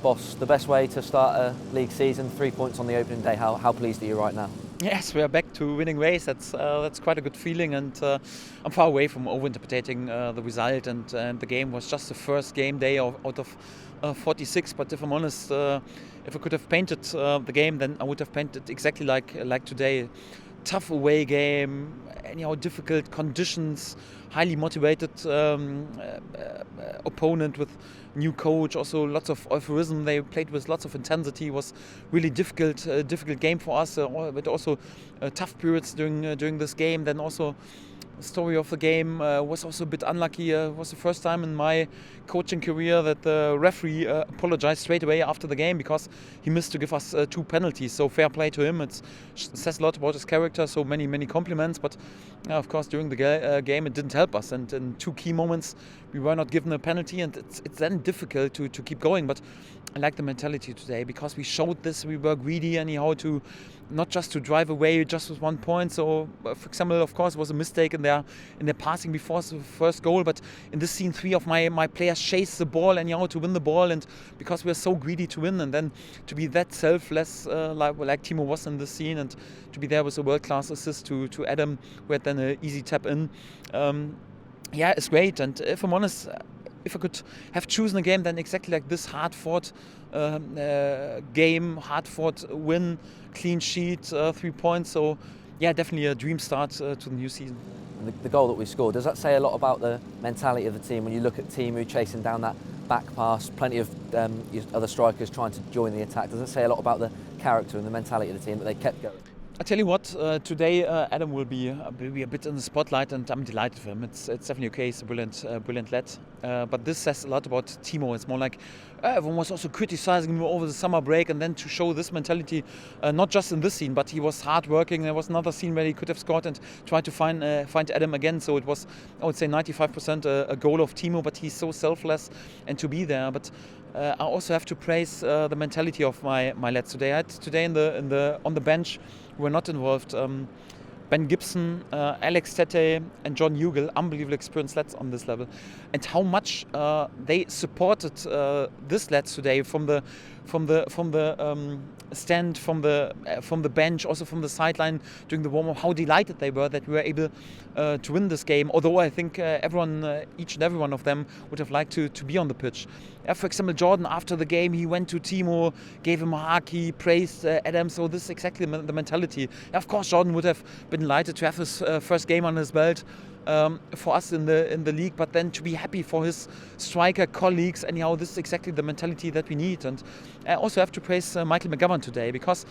Boss, the best way to start a league season, 3 points on the opening day. How pleased are you right now? Yes, we are back to winning ways. That's quite a good feeling, and I'm far away from overinterpreting the result. And the game was just the first game day out of 46. But if I'm honest, if I could have painted the game, then I would have painted exactly like today. Tough away game, anyhow difficult conditions, highly motivated opponent with new coach, also lots of euphorism. They played with lots of intensity. It was really difficult game for us, but also tough periods during this game. Then also the story of the game was also a bit unlucky. It was the first time in my coaching career that the referee apologized straight away after the game because he missed to give us 2 penalties. So fair play to him. It says a lot about his character. So many compliments. But of course, during the game, it didn't help us. And in 2 key moments, we were not given a penalty, and it's then difficult to keep going. But I like the mentality today because we showed this. We were greedy anyhow to not just to drive away just with 1 point. So, for example, of course, it was a mistake in their passing before the first goal. But in this scene, 3 of my players chased the ball anyhow to win the ball, and because we are so greedy to win, and then to be that selfless like Timo was in this scene, and to be there with a world-class assist to Adam, who had then an easy tap in. It's great. And if I'm honest, if I could have chosen a game, then exactly like this hard-fought game, hard-fought win, clean sheet, 3 points. So, definitely a dream start to the new season. The goal that we scored, does that say a lot about the mentality of the team? When you look at Timo chasing down that back pass, plenty of other strikers trying to join the attack, does it say a lot about the character and the mentality of the team that they kept going? I tell you what, today Adam will be a bit in the spotlight, and I'm delighted for him. It's definitely okay. He's a brilliant lad. But this says a lot about Timo. It's more like everyone was also criticizing him over the summer break, and then to show this mentality, not just in this scene, but he was hardworking. There was another scene where he could have scored and tried to find Adam again. So it was, I would say, 95% a goal of Timo, but he's so selfless and to be there. But I also have to praise the mentality of my lads today. I had today on the bench who were not involved. Ben Gibson, Alex Tete, and John Hugel, unbelievable experienced lads on this level, and how much they supported this lads today from the stand, from the bench, also from the sideline during the warm-up. How delighted they were that we were able to win this game. Although I think each and every one of them would have liked to be on the pitch. For example, Jordan, after the game, he went to Timo, gave him a hug, he praised Adam. So this is exactly the mentality. Of course, Jordan would have been delighted to have his first game on his belt for us in the league, but then to be happy for his striker colleagues. Anyhow, this is exactly the mentality that we need. And I also have to praise Michael McGovern today because,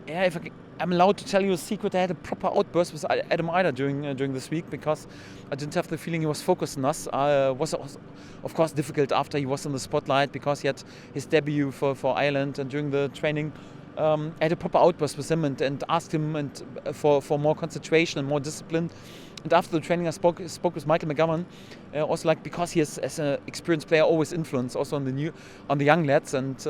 if I'm allowed to tell you a secret, I had a proper outburst with Adam Eider during this week because I didn't have the feeling he was focused on us. Was of course difficult after he was in the spotlight because he had his debut for Ireland, and during the training I had a proper outburst with him and asked him for more concentration and more discipline. And after the training, I spoke with Michael McGovern, also because he has, as an experienced player, always influence also on the young lads. And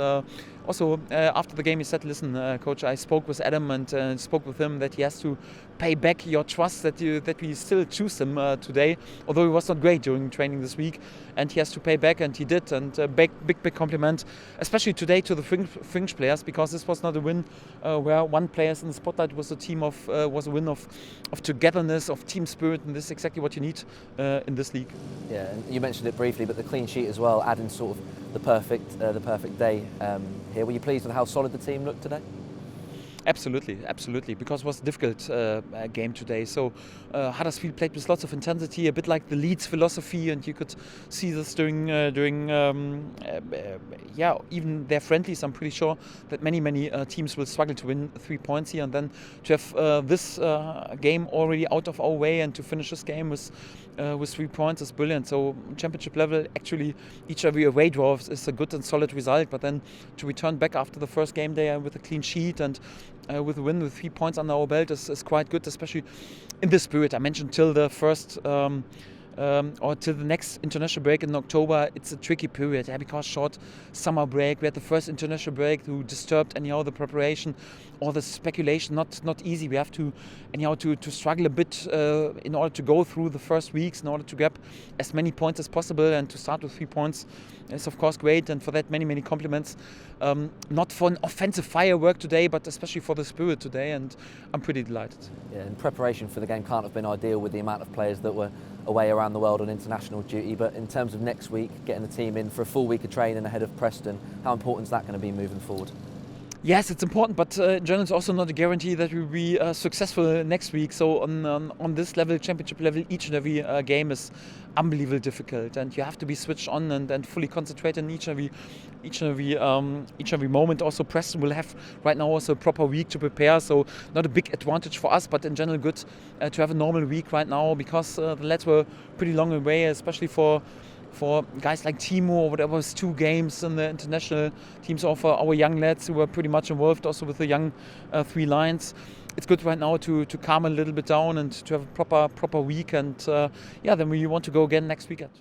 also after the game, he said, "Listen, coach, I spoke with Adam and spoke with him that he has to pay back your trust that we still choose him today, although he was not great during training this week, and he has to pay back, and he did." And big compliment, especially today, to the fringe players, because this was not a win where one player is in the spotlight. Was a win of togetherness, of team spirit, and this is exactly what you need in this league. Yeah, and you mentioned it briefly, but the clean sheet as well, adding sort of the perfect day here. Were you pleased with how solid the team looked today? Absolutely, because it was a difficult game today. So Huddersfield played with lots of intensity, a bit like the Leeds philosophy, and you could see this during even their friendlies. I'm pretty sure that many teams will struggle to win 3 points here, and then to have this game already out of our way and to finish this game with 3 points is brilliant. So championship level, actually each every away draw is a good and solid result, but then to return back after the first game day with a clean sheet and with a win with 3 points under our belt is quite good, especially in this spirit. I mentioned till the first or till the next international break in October, it's a tricky period, because short summer break. We had the first international break who disturbed anyhow the preparation, all the speculation. Not easy. We have to anyhow to struggle a bit in order to go through the first weeks, in order to grab as many points as possible, and to start with 3 points is of course great, and for that many compliments. Not for an offensive firework today, but especially for the spirit today, and I'm pretty delighted. Yeah, and preparation for the game can't have been ideal with the amount of players that were away around the world on international duty, but in terms of next week, getting the team in for a full week of training ahead of Preston, how important is that going to be moving forward? Yes, it's important, but in general, it's also not a guarantee that we'll be successful next week. So on this level, championship level, each and every game is unbelievably difficult, and you have to be switched on and fully concentrate in each and every moment. Also, Preston will have right now also a proper week to prepare, so not a big advantage for us, but in general good to have a normal week right now, because the lads were pretty long away, especially for guys like Timo or whatever, was 2 games in the international teams, or for our young lads who were pretty much involved also with the young 3 Lions. It's good right now to calm a little bit down and to have a proper week, and then we want to go again next weekend.